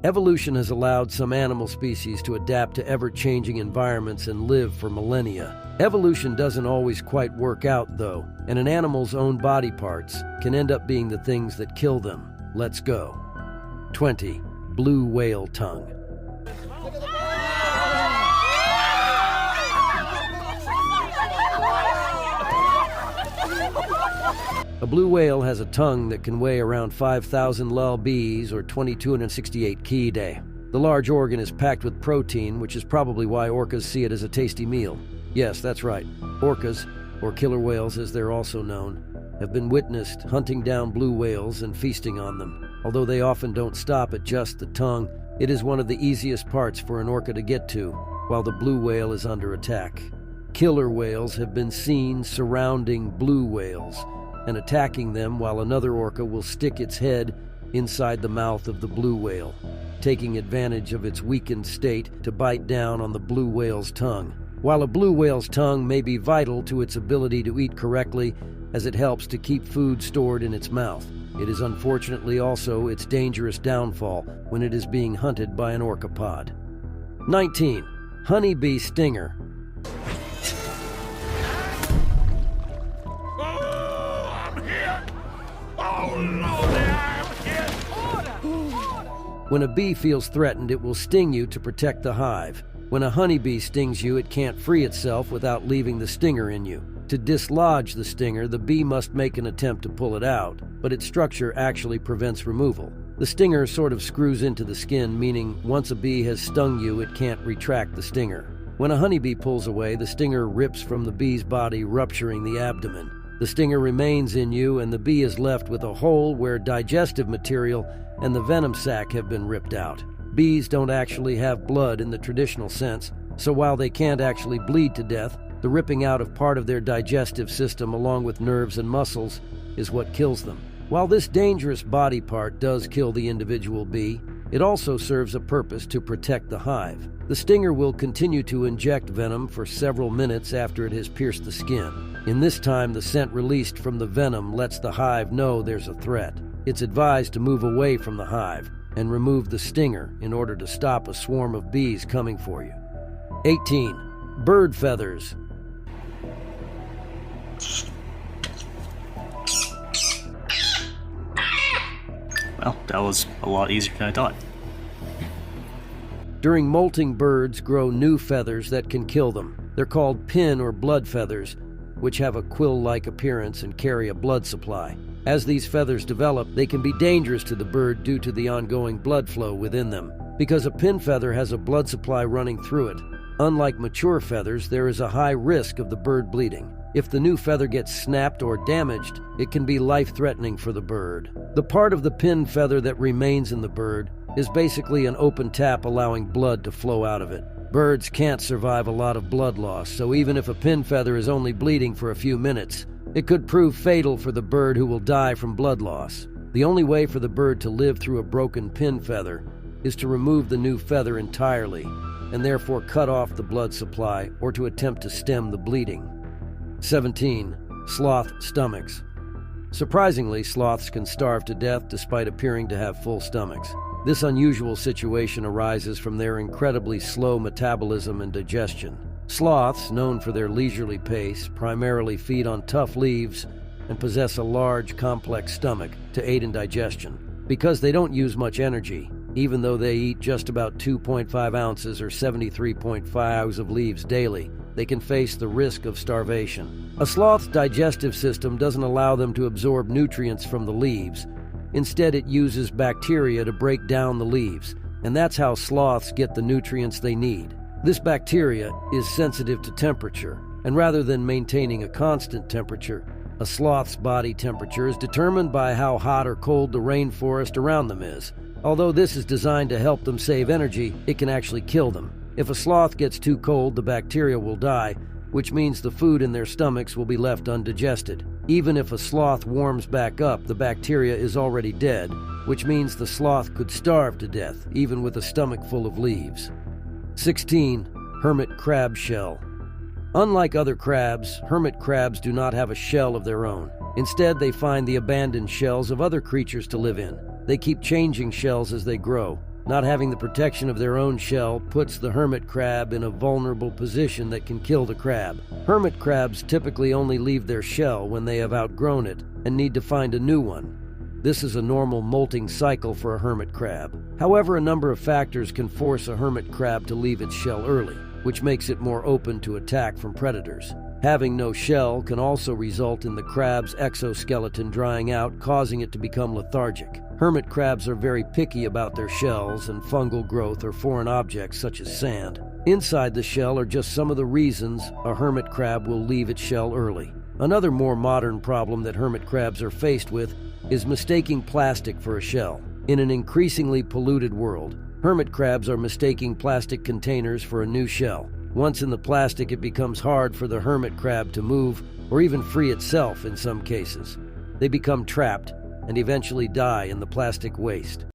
Evolution has allowed some animal species to adapt to ever-changing environments and live for millennia. Evolution doesn't always quite work out, though, and an animal's own body parts can end up being the things that kill them. Let's go. 20. Blue whale tongue. A blue whale has a tongue that can weigh around 5,000 lbs or 2,268 kg. The large organ is packed with protein, which is probably why orcas see it as a tasty meal. Yes, that's right. Orcas, or killer whales as they're also known, have been witnessed hunting down blue whales and feasting on them. Although they often don't stop at just the tongue, it is one of the easiest parts for an orca to get to while the blue whale is under attack. Killer whales have been seen surrounding blue whales and attacking them while another orca will stick its head inside the mouth of the blue whale, taking advantage of its weakened state to bite down on the blue whale's tongue. While a blue whale's tongue may be vital to its ability to eat correctly, as it helps to keep food stored in its mouth, it is unfortunately also its dangerous downfall when it is being hunted by an orcapod. 19. Honeybee stinger. When a bee feels threatened, it will sting you to protect the hive. When a honeybee stings you, it can't free itself without leaving the stinger in you. To dislodge the stinger, the bee must make an attempt to pull it out, but its structure actually prevents removal. The stinger sort of screws into the skin, meaning once a bee has stung you, it can't retract the stinger. When a honeybee pulls away, the stinger rips from the bee's body, rupturing the abdomen. The stinger remains in you, and the bee is left with a hole where digestive material and the venom sac have been ripped out. Bees don't actually have blood in the traditional sense, so while they can't actually bleed to death, the ripping out of part of their digestive system along with nerves and muscles is what kills them. While this dangerous body part does kill the individual bee, it also serves a purpose to protect the hive. The stinger will continue to inject venom for several minutes after it has pierced the skin. In this time, the scent released from the venom lets the hive know there's a threat. It's advised to move away from the hive and remove the stinger in order to stop a swarm of bees coming for you. 18. Bird feathers. Well, that was a lot easier than I thought. During molting, birds grow new feathers that can kill them. They're called pin or blood feathers, which have a quill-like appearance and carry a blood supply. As these feathers develop, they can be dangerous to the bird due to the ongoing blood flow within them. Because a pin feather has a blood supply running through it, unlike mature feathers, there is a high risk of the bird bleeding. If the new feather gets snapped or damaged, it can be life-threatening for the bird. The part of the pin feather that remains in the bird is basically an open tap allowing blood to flow out of it. Birds can't survive a lot of blood loss, so even if a pin feather is only bleeding for a few minutes, it could prove fatal for the bird who will die from blood loss. The only way for the bird to live through a broken pin feather is to remove the new feather entirely, and therefore cut off the blood supply or to attempt to stem the bleeding. 17. Sloth stomachs. Surprisingly, sloths can starve to death despite appearing to have full stomachs. This unusual situation arises from their incredibly slow metabolism and digestion. Sloths, known for their leisurely pace, primarily feed on tough leaves and possess a large, complex stomach to aid in digestion. Because they don't use much energy, even though they eat just about 2.5 ounces or 73.5 hours of leaves daily, they can face the risk of starvation. A sloth's digestive system doesn't allow them to absorb nutrients from the leaves. Instead, it uses bacteria to break down the leaves, and that's how sloths get the nutrients they need. This bacteria is sensitive to temperature, and rather than maintaining a constant temperature, a sloth's body temperature is determined by how hot or cold the rainforest around them is. Although this is designed to help them save energy, it can actually kill them. If a sloth gets too cold, the bacteria will die, which means the food in their stomachs will be left undigested. Even if a sloth warms back up, the bacteria is already dead, which means the sloth could starve to death, even with a stomach full of leaves. 16. Hermit crab shell. Unlike other crabs, hermit crabs do not have a shell of their own. Instead, they find the abandoned shells of other creatures to live in. They keep changing shells as they grow. Not having the protection of their own shell puts the hermit crab in a vulnerable position that can kill the crab. Hermit crabs typically only leave their shell when they have outgrown it and need to find a new one. This is a normal molting cycle for a hermit crab. However, a number of factors can force a hermit crab to leave its shell early, which makes it more open to attack from predators. Having no shell can also result in the crab's exoskeleton drying out, causing it to become lethargic. Hermit crabs are very picky about their shells and fungal growth or foreign objects such as sand. Inside the shell are just some of the reasons a hermit crab will leave its shell early. Another more modern problem that hermit crabs are faced with is mistaking plastic for a shell. In an increasingly polluted world, hermit crabs are mistaking plastic containers for a new shell. Once in the plastic, it becomes hard for the hermit crab to move or even free itself in some cases. They become trapped and eventually die in the plastic waste.